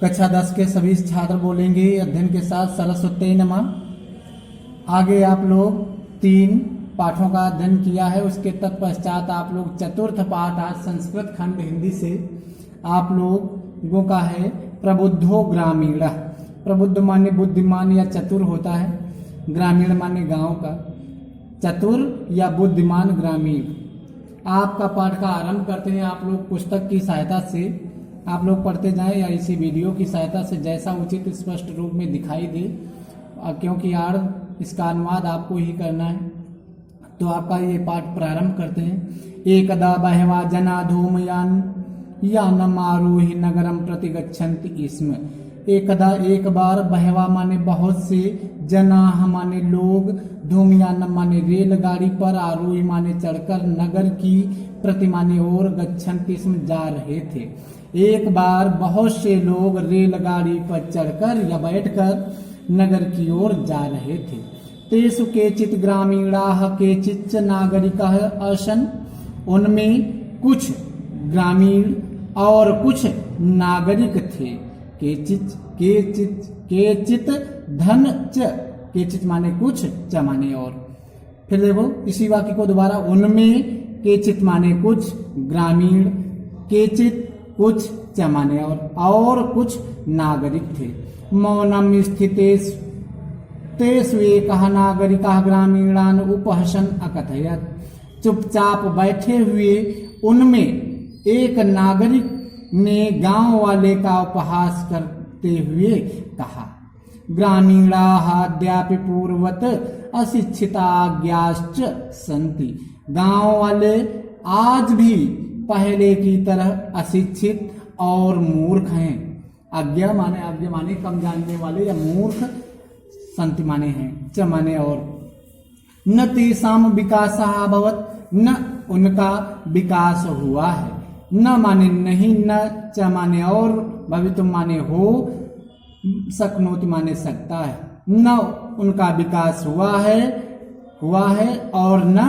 कक्षा 10 के सभी छात्र बोलेंगे अध्ययन के साथ सरस्वती नमः। आगे आप लोग 3 पाठों का अध्ययन किया है, उसके तत्पश्चात आप लोग चतुर्थ पाठ आज संस्कृत खंड हिंदी से आप लोगों का है प्रबुद्धो ग्रामीण। प्रबुद्ध माने बुद्धिमान या चतुर होता है, ग्रामीण माने गांव का, चतुर या बुद्धिमान ग्रामीण। आपका पाठ का आरंभ करते हैं। आप लोग पुस्तक की सहायता से आप लोग पढ़ते जाएं या इसी वीडियो की सहायता से जैसा उचित स्पष्ट रूप में दिखाई दे, क्योंकि यार इसका अनुवाद आपको ही करना है। तो आपका ये पाठ प्रारंभ करते हैं। एकदा बहवा जना धूमयान यानम आरोहि नगरम प्रति गच्छन्ति स्म। एकदा एक बार, बहवा माने बहुत से, जना माने लोग, धूमयान माने रेलगाड़ी पर, आरोही माने चढ़कर, नगर की प्रति माने ओर, गच्छन्ति स्म जा रहे थे। एक बार बहुत से लोग रेलगाड़ी पर चढ़कर या बैठकर नगर की ओर जा रहे थे। तेषु केचित् ग्रामीणाः केचिच्च नागरिकाः आसन्। उनमें कुछ ग्रामीण और कुछ नागरिक थे। केचित् केचित् केचित् धन च, केचित् माने कुछ, च माने और। फिर देखो इसी वाक्य को दोबारा, उनमें केचित् माने कुछ ग्रामीण, केचित् कुछ, च माने और कुछ नागरिक थे। मौनम स्थितेषु तेषु एकः नागरिकः ग्रामीणान् उपहसन् अकथयत्। चुपचाप बैठे हुए उनमें एक नागरिक ने गांव वाले का उपहास करते हुए कहा, ग्रामीणाः अद्यापि पूर्ववत् अशिक्षिताज्ञाश्च सन्ति। गांव वाले आज भी पहले की तरह अशिक्षित और मूर्ख हैं। आज्ञा माने कम जानने वाले या मूर्ख, संति माने हैं, च माने और। न तेषां विकासः अभवत्, न उनका विकास हुआ है। न माने नहीं, न च माने और, भवितुम माने हो, शक्नोति माने सकता है। न उनका विकास हुआ है और न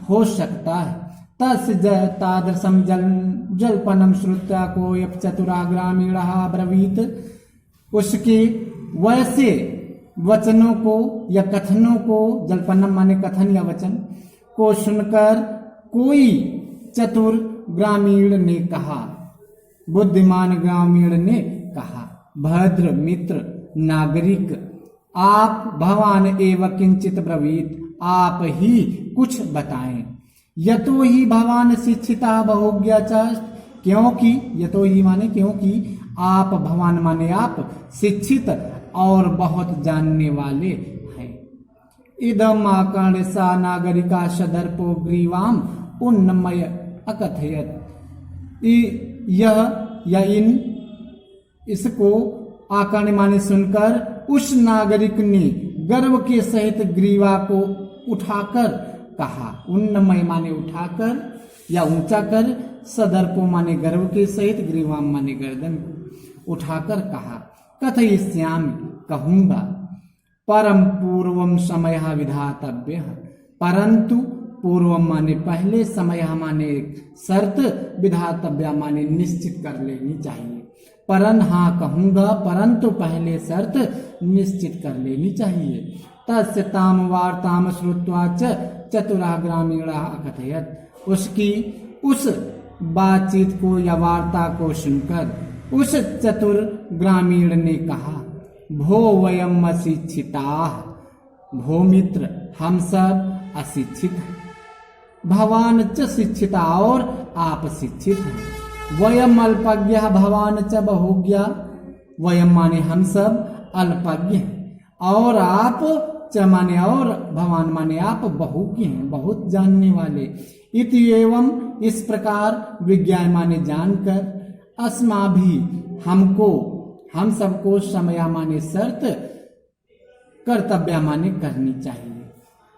हो सकता है। तस्य तादृशं जल्पनं श्रुत्वा कोऽपि चतुरः ग्रामीणः अब्रवीत्। उसके वैसे वचनों को या कथनों को, जल्पनम माने कथन या वचन, को सुनकर कोई चतुर ग्रामीण ने कहा, बुद्धिमान ग्रामीण ने कहा, भद्र मित्र नागरिक, आप भवान एव किंचित ब्रवीत, आप ही कुछ बताएं। यतो ही भवान शिक्षिता बहुज्ञा च, क्योंकि, यतो ही माने क्योंकि, आप, भवान माने आप, शिक्षित और बहुत जानने वाले हैं। इदम आकर्ण सा नागरिका सदर्पो ग्रीवाम उन्नमय अकथयत। यह या इन, इसको आकर्ण माने सुनकर उस नागरिक ने गर्व के सहित ग्रीवा को उठाकर कहा। उन्नमय माने उठाकर या ऊंचा कर, सदर्पो माने गर्व के सहित, ग्रीवाम माने गर्दन को उठाकर कहा, कथयिष्यामि कहूंगा, परम पूर्वम समय विधातव्य, परंतु पूर्वम माने पहले, समय माने शर्त, विधातव्य माने निश्चित कर लेनी चाहिए। परन हाँ कहूंगा, परंतु पहले शर्त निश्चित कर लेनी चाहिए। तस्य ताम वार्ताम श्रुत्वा च चतुरः ग्रामीणाः अकथयत्। उसकी उस बातचीत को या वार्ता को सुनकर उस चतुर ग्रामीण ने कहा, भो वयम अशिक्षिताः, भो मित्र हम सब अशिक्षित हैं, भवान च शिक्षिता और आप शिक्षित हैं, वयम अल्पज्ञः भवान च बहुज्ञा, वयम माने हम सब, अल्पज्ञ हैं और आप, च माने और, भवान माने आप, बहुज्ञ हैं, बहुत जानने वाले। इति एवं इस प्रकार, विज्ञान माने जानकर, अस्मा भी हमको, हम सबको, समय माने शर्त, कर्तव्य माने करनी चाहिए।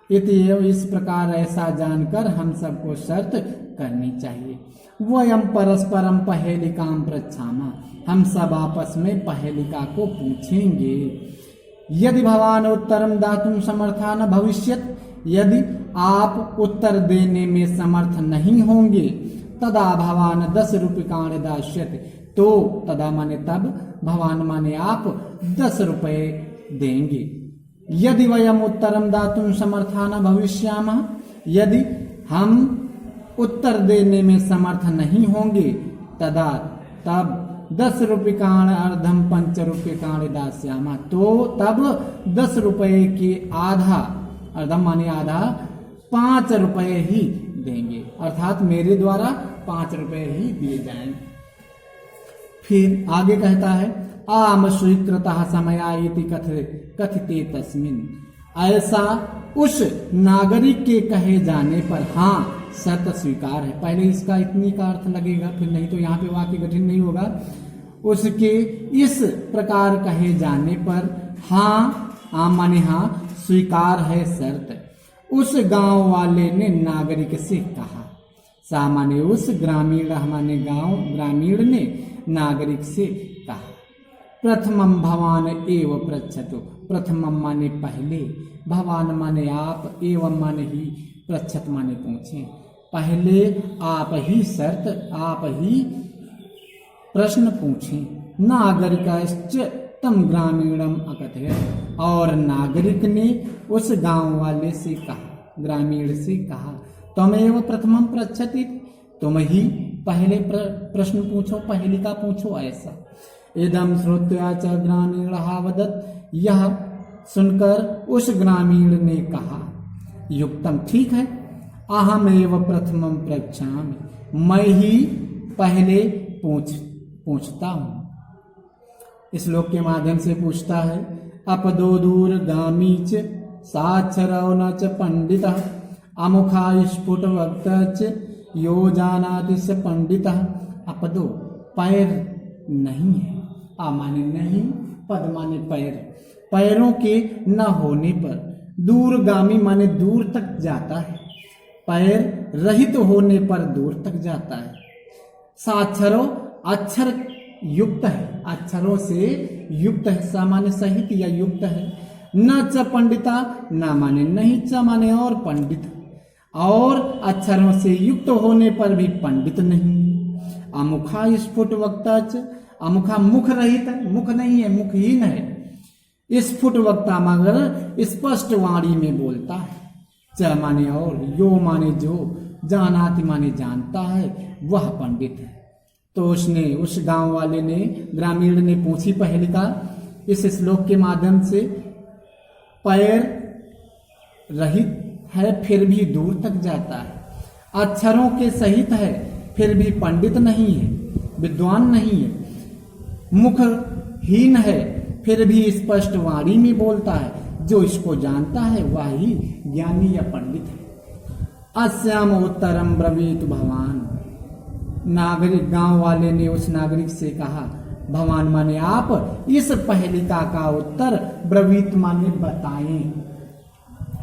इति एवं इस प्रकार ऐसा जानकर हम सबको शर्त करनी चाहिए। वयम परस्परम पहेलिकाम पृच्छामा, हम सब आपस में पहेलिका को पूछेंगे। यदि भवान उत्तरम दातुम समर्था न भविष्यत, यदि आप उत्तर देने में समर्थ नहीं होंगे, तदा भवान 10 रूप्यकाणि दास्यते, तो तदा माने तब, भवान माने आप 10 रुपए देंगे। यदि वयम उत्तरम दातुं समर्था न भविष्यामः, यदि हम उत्तर देने में समर्थ नहीं होंगे, तदा तब 10 रूप्यकाण अर्धम 5 रूप्यकाण दास्यामः, तो तब 10 रुपए के आधा, अर्धम माने आधा, 5 रुपए ही देंगे, अर्थात मेरे द्वारा 5 रुपए ही दिए जाएंगे। फिर आगे कहता है आम स्वीकृतः समया इति कथिते तस्मिन्, ऐसा उस नागरिक के कहे जाने पर हाँ शर्त स्वीकार है। पहले इसका इतनी का अर्थ लगेगा, फिर नहीं तो यहाँ पे वाक्य गठन नहीं होगा। उसके इस प्रकार कहे जाने पर हाँ माने हाँ स्वीकार है शर्त। उस गांव वाले ने नागरिक से कहा, सामान्य उस ग्रामीण माने गांव ग्रामीण ने नागरिक से कहा, प्रथमम भवान एव पृच्छतु, प्रथमम माने पहले, भवान माने आप, एवं माने ही, पृच्छत माने पूछे, पहले आप ही शर्त, आप ही प्रश्न पूछें। नागरिकश्च तम ग्रामीणम अकथयत्, और नागरिक ने उस गांव वाले से कहा, ग्रामीण से कहा, तमेव प्रथमम पृच्छति, तुम ही पहले प्रश्न पूछो, पहली का पूछो ऐसा। इदम श्रुत्वा च ग्रामीणः वदत्, यह सुनकर उस ग्रामीण ने कहा, युक्तम ठीक है, अहमेव प्रथमम पृच्छामि, मैं ही पहले पूछता हूँ। इस श्लोक के माध्यम से पूछता है, अपदो दूर गामी च साक्षरो न च पंडितः, अमुखा स्फुट वक्ता च यो जानाति स पंडितः। अपदो पैर नहीं है, आ माने नहीं, पद माने पैर, पैरों के न होने पर, दूरगामी माने दूर तक जाता है, पैर रहित होने पर दूर तक जाता है। साक्षरो अक्षर युक्त है, अक्षरों से युक्त है, सामान्य सहित या युक्त है। न च पंडिता, न माने नहीं, च माने और पंडित, और अक्षरों से युक्त होने पर भी पंडित नहीं। अमुखा स्फुट वक्ता च, अमुखा मुख रहित है, मुख नहीं है, मुखहीन है। स्फुट वक्ता मगर स्पष्ट वाणी में बोलता है। च माने और, यो माने जो, जानाति माने जानता है, वह पंडित है। तो उसने, उस गांव वाले ने, ग्रामीण ने पूछी पहली का, इस श्लोक के माध्यम से, पैर रहित है फिर भी दूर तक जाता है, अक्षरों के सहित है फिर भी पंडित नहीं है, विद्वान नहीं है, मुखहीन है फिर भी स्पष्ट वाणी में बोलता है, जो इसको जानता है वह ही ज्ञानी या पंडित है। अस्याम उत्तरम ब्रवीत भवान, नागरिक गांव वाले ने उस नागरिक से कहा, भवान माने आप, इस पहेलिका का उत्तर ब्रवीत माने बताएं।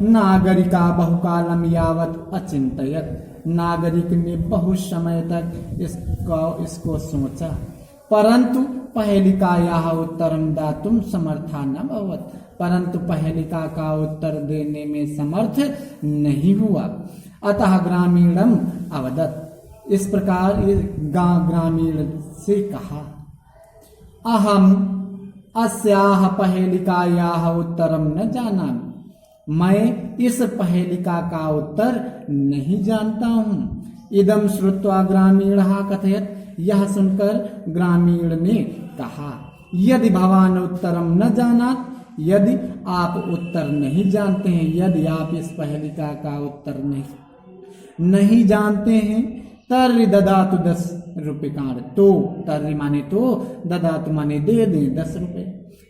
नागरिका बहुकालम यावत अचिंतयत, नागरिक ने बहुत समय तक इसको सोचा, परंतु पहेलिकायाः उत्तरम दातुम समर्था न भवत, परंतु पहेलिका का उत्तर देने में समर्थ नहीं हुआ। अतः ग्रामीणम अवदत्, इस प्रकार ग्रामीण से कहा, अहम अस्याह पहेलिकायाः उत्तरम न जानामि, मैं इस पहेलिका का उत्तर नहीं जानता हूँ। इदम श्रुत्वा ग्रामीणः कथयत्, यह सुनकर ग्रामीण ने कहा, यदि भवान उत्तरम न जानात, यदि आप उत्तर नहीं जानते हैं, यदि आप इस पहेलिका का उत्तर नहीं जानते हैं, तर्रि ददातु 10 रूप्यकाण, तो तर्रि माने तो, ददातु माने दे दें 10 रुपए,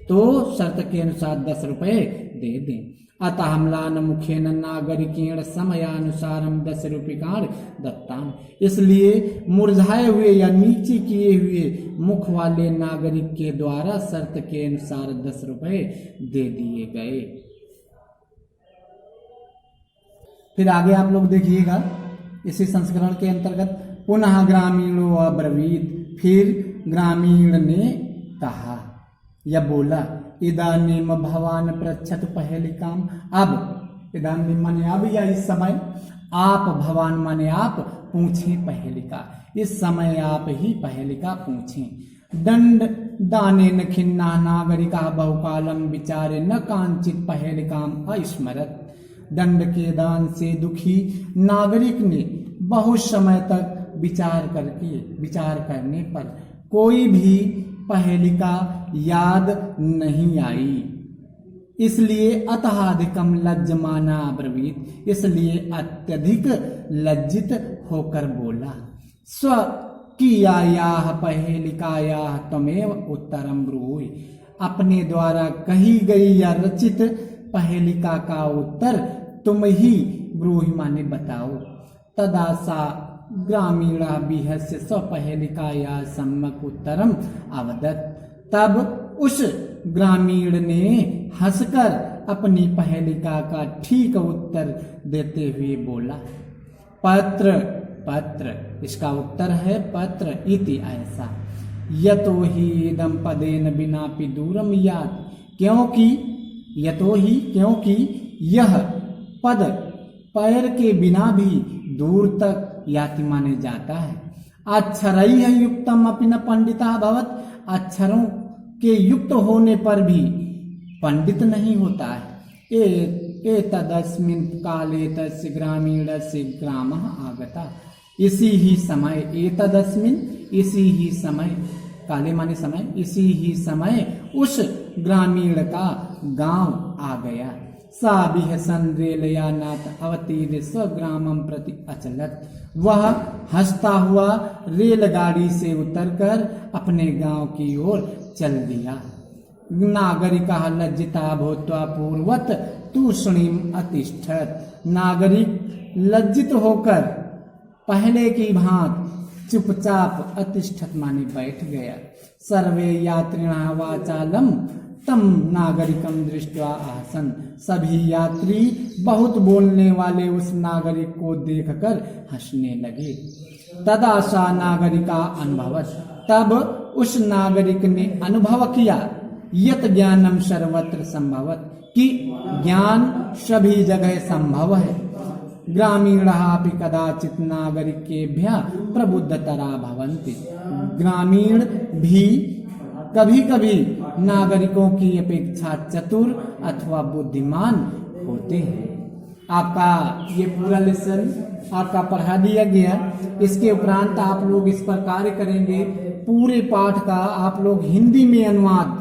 तो शर्त के अनुसार 10 रुपए दे दें। अतः म्लान मुखेन नागरिकेण समयानुसारम 10 रूप्यकाण दत्ताम, इसलिए मुरझाए हुए या नीचे किए हुए मुख वाले नागरिक के द्वारा शर्त के अनुसार 10 रुपए दे दिए गए। फिर आगे आप लोग देखिएगा, इसी संस्करण के अंतर्गत, पुनः ग्रामीणो अब्रवीत, फिर ग्रामीण ने कहा या बोला, इदानीम भवान पृच्छतु पहेलिकाम, अब इदानीम माने अब या इस समय, आप भवान माने आप पूछें पहेलिका, इस समय आप ही पहेलिका पूछें। दंड दाने न खिन्ना नागरिका बहुकालम विचारे न कांचित पहेलिकाम अस्मरत। दंड के दान से दुखी नागरिक ने बहुत समय तक विचार करने पर कोई भी पहेलिका याद नहीं आई, इसलिए अतहाधिकम लज्जमाना अब्रवीत, इसलिए अत्यधिक लज्जित होकर बोला। स्व कियायाह पहेलिकायाह तमेव उत्तरम ब्रूहि, अपने द्वारा कही गई या रचित पहेलिका का उत्तर तुम ही ब्रूहि माने बताओ। तदा सा ग्रामीणा बिहस्य स्वपहेलिकाया सम्यक उत्तरम अवदत्, तब उस ग्रामीण ने हंसकर अपनी पहेलिका का ठीक उत्तर देते हुए बोला। पत्र पत्र, इसका उत्तर है पत्र इति, ऐसा। यतो ही इदं पदेन विनापि दूरम यात, क्योंकि यतो ही क्योंकि यह पद पैर के बिना भी दूर तक याति माने जाता है। अक्षरैः युक्तम अपि न पंडिता भवत, अक्षरों के युक्त होने पर भी पंडित नहीं होता है। एतदस्मिन् काले तस्य ग्रामीणस्य ग्रामः आगता, इसी ही समय, एतदस्मिन् इसी ही समय, काले माने समय, इसी ही समय उस ग्रामीण का गांव आ गया। सा बिहसन रेलयानात् अवतीर्य स्वग्रामं प्रति अचलत, वह हंसता हुआ रेलगाड़ी से उतरकर अपने गांव की ओर चल दिया। नागरिकः लज्जिता भूत्वा पूर्वत तूष्णीम अतिष्ठत, नागरिक लज्जित होकर पहले की भांति चुपचाप अतिष्ठत माने बैठ गया। सर्वे यात्रिणः वाचालम तम नागरिकम दृष्ट्वा आसन, सभी यात्री बहुत बोलने वाले उस नागरिक को देखकर हंसने लगे। तदा सा नागरिका अनुभवत, तब उस नागरिक ने अनुभव किया, यत ज्ञानम सर्वत्र संभवत, कि ज्ञान सभी जगह संभव है। ग्रामीणः अपि कदाचित् नागरिकेभ्यः प्रबुद्धतरा भवन्ति, ग्रामीण भी कभी कभी नागरिकों की अपेक्षा चतुर अथवा बुद्धिमान होते हैं। आपका ये पूरा लेसन आपका पढ़ा दिया गया। इसके उपरांत आप लोग इस पर कार्य करेंगे। पूरे पाठ का आप लोग हिंदी में अनुवाद,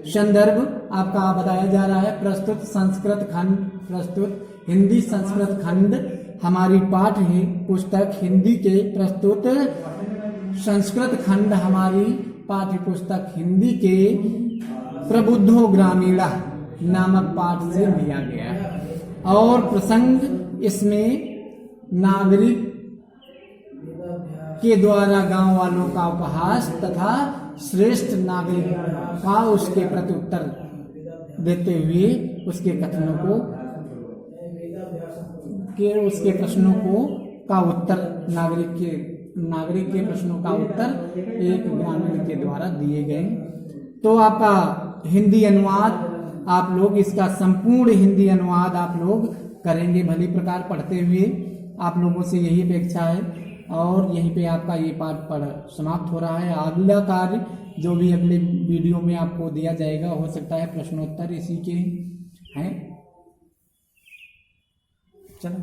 संदर्भ आपका बताया जा रहा है। प्रस्तुत संस्कृत खंड, प्रस्तुत हिंदी संस्कृत खंड हमारी पाठ है पुस्तक हिंदी के प्रस्तुत संस्कृत खंड हमारी पाठ्य पुस्तक हिंदी के प्रबुद्धो ग्रामीणा नामक पाठ से लिया गया है। और प्रसंग इसमें नागरिक के द्वारा गांव वालों का उपहास तथा श्रेष्ठ नागरिक का उसके प्रत्युत्तर देते हुए उसके कथनों को उसके प्रश्नों को का उत्तर नागरिक के प्रश्नों का उत्तर एक ग्रामीण के द्वारा दिए गए। तो आपका हिंदी अनुवाद आप लोग इसका संपूर्ण हिंदी अनुवाद आप लोग करेंगे भली प्रकार पढ़ते हुए। आप लोगों से यही अपेक्षा है। और यहीं पे आपका ये पाठ पढ़ समाप्त हो रहा है। अगला कार्य जो भी अगले वीडियो में आपको दिया जाएगा, हो सकता है प्रश्नोत्तर इसी के हैं। चलो